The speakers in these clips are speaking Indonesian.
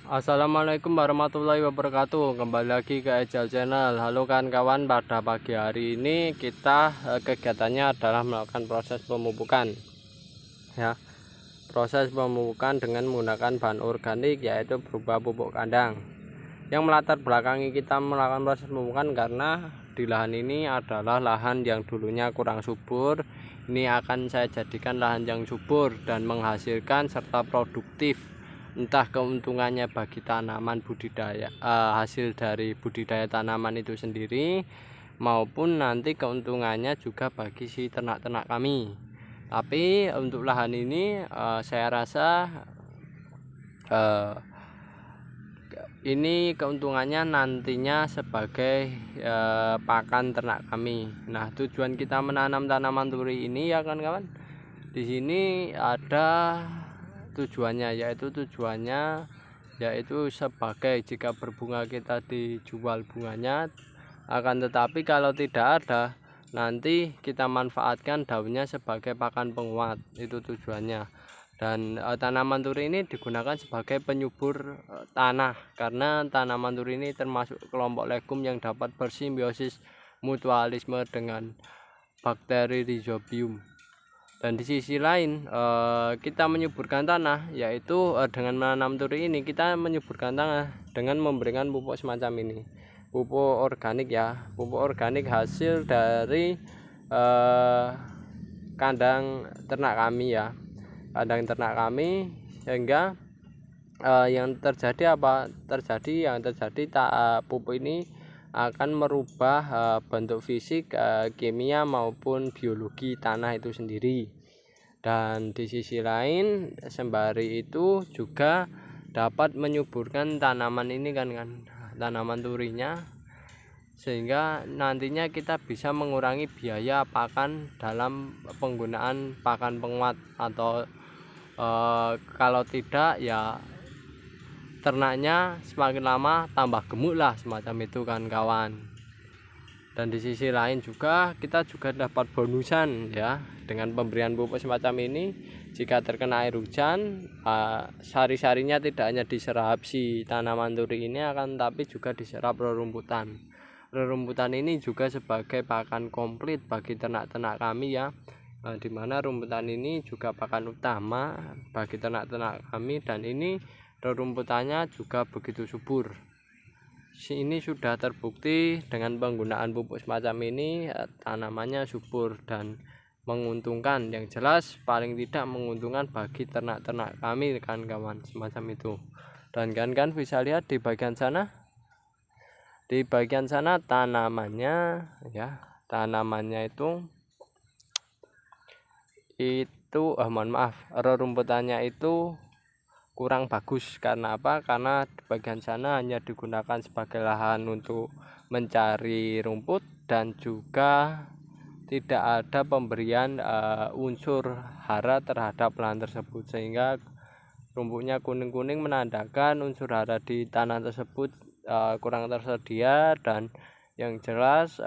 Assalamualaikum warahmatullahi wabarakatuh. Kembali lagi ke Ejal Channel. Halo kawan-kawan, pada pagi hari ini kita kegiatannya adalah melakukan proses pemupukan ya. Proses pemupukan dengan menggunakan bahan organik, yaitu berupa pupuk kandang. Yang melatar belakangi kita melakukan proses pemupukan karena di lahan ini adalah lahan yang dulunya kurang subur. Ini akan saya jadikan lahan yang subur dan menghasilkan serta produktif, entah keuntungannya bagi tanaman budidaya, hasil dari budidaya tanaman itu sendiri, maupun nanti keuntungannya juga bagi si ternak-ternak kami. Tapi untuk lahan ini saya rasa ini keuntungannya nantinya sebagai pakan ternak kami. Nah, tujuan kita menanam tanaman turi ini ya kawan-kawan, di sini ada tujuannya, yaitu sebagai jika berbunga kita dijual bunganya, akan tetapi kalau tidak ada nanti kita manfaatkan daunnya sebagai pakan penguat, itu tujuannya. Dan tanaman turi ini digunakan sebagai penyubur tanah, karena tanaman turi ini termasuk kelompok legum yang dapat bersimbiosis mutualisme dengan bakteri Rhizobium. Dan di sisi lain kita menyuburkan tanah, yaitu dengan menanam turi ini kita menyuburkan tanah dengan memberikan pupuk semacam ini, pupuk organik ya, pupuk organik hasil dari kandang ternak kami ya, kandang ternak kami. Sehingga yang terjadi pupuk ini akan merubah bentuk fisik, kimia maupun biologi tanah itu sendiri. Dan di sisi lain sembari itu juga dapat menyuburkan tanaman ini kan tanaman turinya, sehingga nantinya kita bisa mengurangi biaya pakan dalam penggunaan pakan penguat, atau kalau tidak ya ternaknya semakin lama tambah gemuk lah, semacam itu kan kawan. Dan di sisi lain juga kita juga dapat bonusan ya, dengan pemberian pupuk semacam ini. Jika terkena air hujan, sari-sarinya tidak hanya diserap si tanaman turi ini, akan tapi juga diserap rerumputan. Rerumputan ini juga sebagai pakan komplit bagi ternak-ternak kami ya, dimana rumputan ini juga pakan utama bagi ternak-ternak kami. Dan ini rerumputannya juga begitu subur. Ini sudah terbukti dengan penggunaan pupuk semacam ini, tanamannya subur dan menguntungkan. Yang jelas paling tidak menguntungkan bagi ternak-ternak kami kan kawan, semacam itu. Dan kan bisa lihat di bagian sana, tanamannya ya, tanamannya itu mohon maaf, rerumputannya itu kurang bagus. Karena apa? Karena di bagian sana hanya digunakan sebagai lahan untuk mencari rumput, dan juga tidak ada pemberian unsur hara terhadap lahan tersebut, sehingga rumputnya kuning-kuning menandakan unsur hara di tanah tersebut kurang tersedia. Dan yang jelas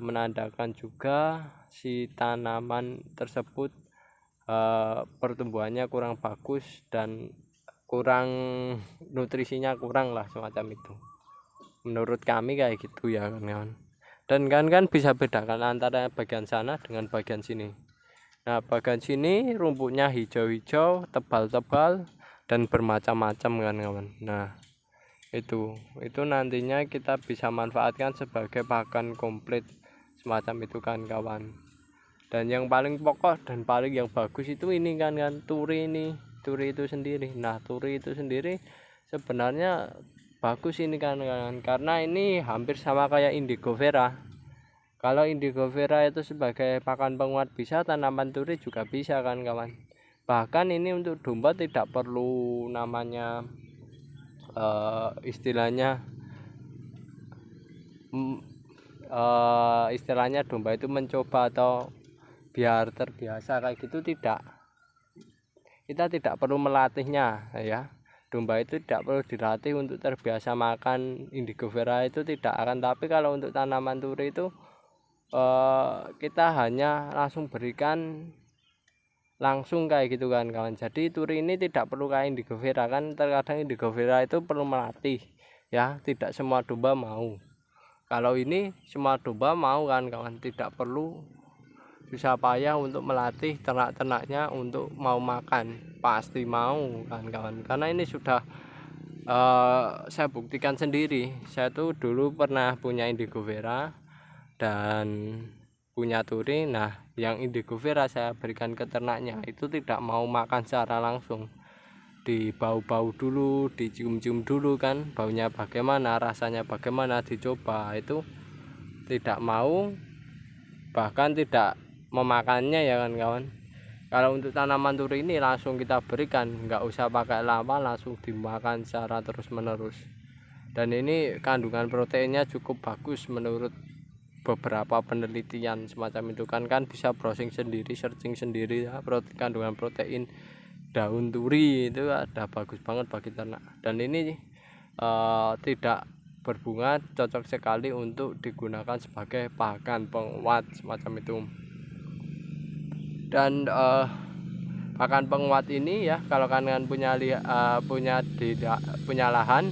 menandakan juga si tanaman tersebut pertumbuhannya kurang bagus dan kurang, nutrisinya kurang lah, semacam itu menurut kami kayak gitu ya kawan. Dan kan bisa bedakan antara bagian sana dengan bagian sini. Nah, bagian sini rumputnya hijau-hijau, tebal-tebal dan bermacam-macam kan kawan. Nah, itu nantinya kita bisa manfaatkan sebagai pakan komplit semacam itu kan kawan. Dan yang paling pokok dan paling yang bagus itu ini kan turi itu sendiri. Nah, turi itu sendiri sebenarnya bagus ini kan, karena ini hampir sama kayak indigo vera. Kalau indigo vera itu sebagai pakan penguat bisa, tanaman turi juga bisa kan kawan. Bahkan ini untuk domba tidak perlu namanya istilahnya domba itu mencoba atau biar terbiasa kayak gitu, tidak. Kita tidak perlu melatihnya ya. Domba itu tidak perlu dilatih untuk terbiasa makan indigo vera, itu tidak akan. Tapi kalau untuk tanaman turi itu kita hanya langsung berikan langsung kayak gitu kan kawan. Jadi turi ini tidak perlu kayak indigo vera, kan terkadang indigo vera itu perlu melatih ya, tidak semua domba mau. Kalau ini semua domba mau kan kawan, tidak perlu susah payah untuk melatih ternak-ternaknya untuk mau makan, pasti mau kan kawan. Karena ini sudah saya buktikan sendiri. Saya tuh dulu pernah punya indigo vera dan punya turi. Nah, yang indigo vera saya berikan ke ternaknya itu tidak mau makan secara langsung, dibau-bau dulu, dicium-cium dulu kan baunya bagaimana, rasanya bagaimana, dicoba, itu tidak mau, bahkan tidak memakannya ya kan kawan. Kalau untuk tanaman turi ini langsung kita berikan, nggak usah pakai lama, langsung dimakan secara terus menerus. Dan ini kandungan proteinnya cukup bagus menurut beberapa penelitian semacam itu kan bisa browsing sendiri, searching sendiri ya, kandungan protein daun turi itu ada bagus banget bagi ternak. Dan ini tidak berbunga, cocok sekali untuk digunakan sebagai pakan penguat semacam itu. Dan pakan penguat ini ya, kalau kalian punya lahan,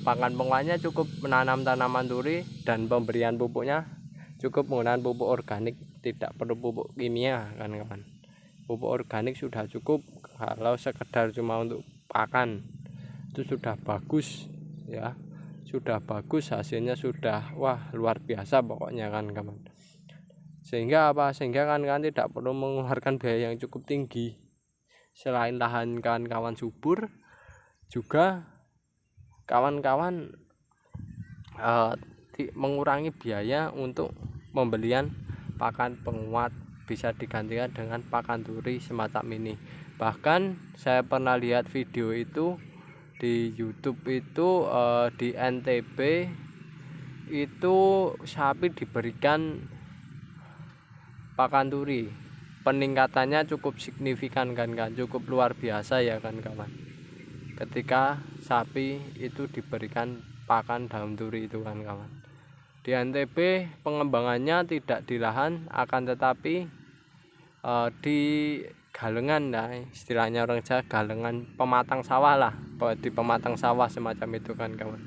pakan penguatnya cukup menanam tanaman turi, dan pemberian pupuknya cukup menggunakan pupuk organik, tidak perlu pupuk kimia kan kawan. Pupuk organik sudah cukup. Kalau sekedar cuma untuk pakan itu sudah bagus ya, sudah bagus, hasilnya sudah wah luar biasa pokoknya kan kawan. Sehingga kan tidak perlu mengeluarkan biaya yang cukup tinggi. Selain lahan kawan-kawan subur, juga kawan-kawan mengurangi biaya untuk pembelian pakan penguat, bisa digantikan dengan pakan turi semacam ini. Bahkan saya pernah lihat video itu di YouTube itu, di NTB itu sapi diberikan pakan turi, peningkatannya cukup signifikan kan, cukup luar biasa ya kan kawan. Ketika sapi itu diberikan pakan daun turi itu kan kawan. Di NTB pengembangannya tidak di lahan, akan tetapi di galengan lah, istilahnya orang Jawa galengan, pematang sawah lah, di pematang sawah semacam itu kan kawan.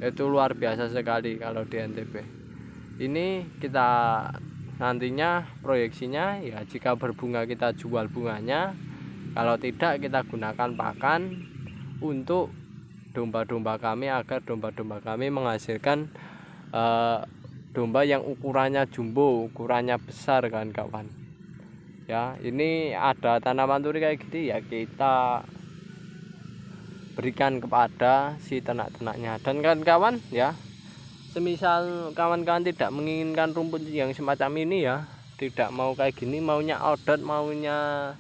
Itu luar biasa sekali kalau di NTB. Ini kita nantinya proyeksinya ya, jika berbunga kita jual bunganya, kalau tidak kita gunakan pakan untuk domba-domba kami, agar domba-domba kami menghasilkan domba yang ukurannya jumbo, ukurannya besar kan kawan. Ya, ini ada tanaman turi kayak gitu ya, kita berikan kepada si ternak-ternaknya. Dan kawan-kawan ya, semisal kawan-kawan tidak menginginkan rumput yang semacam ini ya, tidak mau kayak gini, maunya outdoor, maunya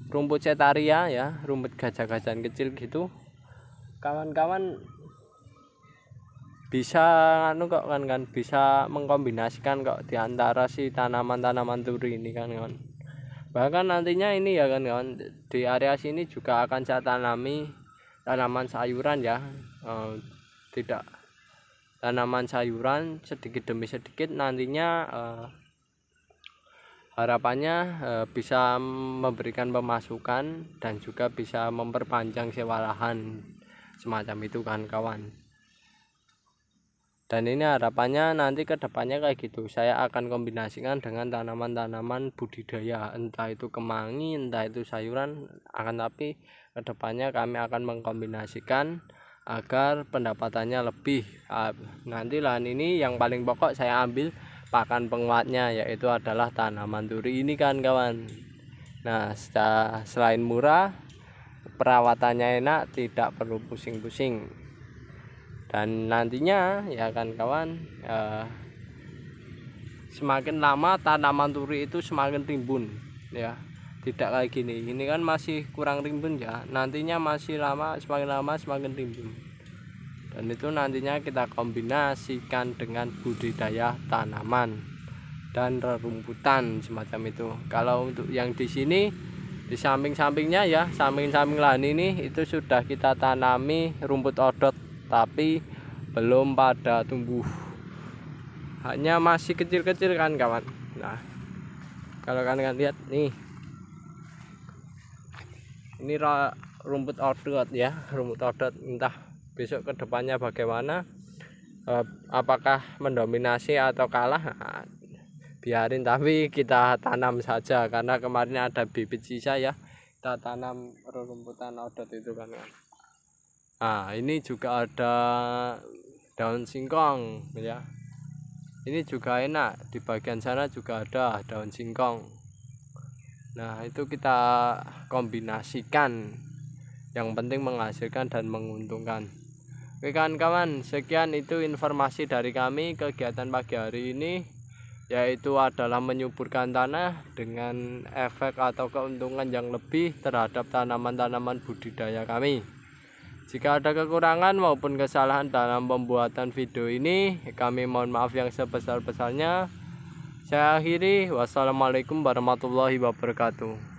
rumput setaria ya, rumput gajah-gajahan kecil gitu, kawan-kawan bisa kok kan bisa mengkombinasikan kok diantara si tanaman-tanaman turi ini kan kawan. Bahkan nantinya ini ya kan kawan, di area sini juga akan saya tanami tanaman sayuran ya, tidak tanaman sayuran sedikit demi sedikit. Nantinya harapannya bisa memberikan pemasukan dan juga bisa memperpanjang sewa lahan semacam itu kan kawan. Dan ini harapannya nanti ke depannya kayak gitu, saya akan kombinasikan dengan tanaman-tanaman budidaya, entah itu kemangi, entah itu sayuran, akan tapi ke depannya kami akan mengkombinasikan agar pendapatannya lebih. Nanti lahan ini yang paling pokok saya ambil pakan penguatnya, yaitu adalah tanaman turi ini kan kawan. Nah, selain murah, perawatannya enak, tidak perlu pusing-pusing. Dan nantinya ya kan kawan, semakin lama tanaman turi itu semakin rimbun ya, tidak kayak gini. Ini kan masih kurang rimbun ya, nantinya masih semakin lama semakin rimbun. Dan itu nantinya kita kombinasikan dengan budidaya tanaman dan rerumputan semacam itu. Kalau untuk yang di sini, di samping-sampingnya ya, samping-samping lahan ini itu sudah kita tanami rumput odot, tapi belum pada tumbuh, hanya masih kecil-kecil kan kawan. Nah, Kalau kalian lihat nih, ini rumput odot ya, rumput odot. Entah besok kedepannya bagaimana, apakah mendominasi atau kalah, nah, biarin, tapi kita tanam saja karena kemarin ada bibit sisa ya, kita tanam rumputan odot itu kan. Nah ini juga ada daun singkong ya, ini juga enak, di bagian sana juga ada daun singkong. Nah itu kita kombinasikan, yang penting menghasilkan dan menguntungkan. Oke kawan-kawan, sekian itu informasi dari kami kegiatan pagi hari ini, yaitu adalah menyuburkan tanah dengan efek atau keuntungan yang lebih terhadap tanaman-tanaman budidaya kami. Jika ada kekurangan maupun kesalahan dalam pembuatan video ini, kami mohon maaf yang sebesar-besarnya. Saya akhiri, wassalamualaikum warahmatullahi wabarakatuh.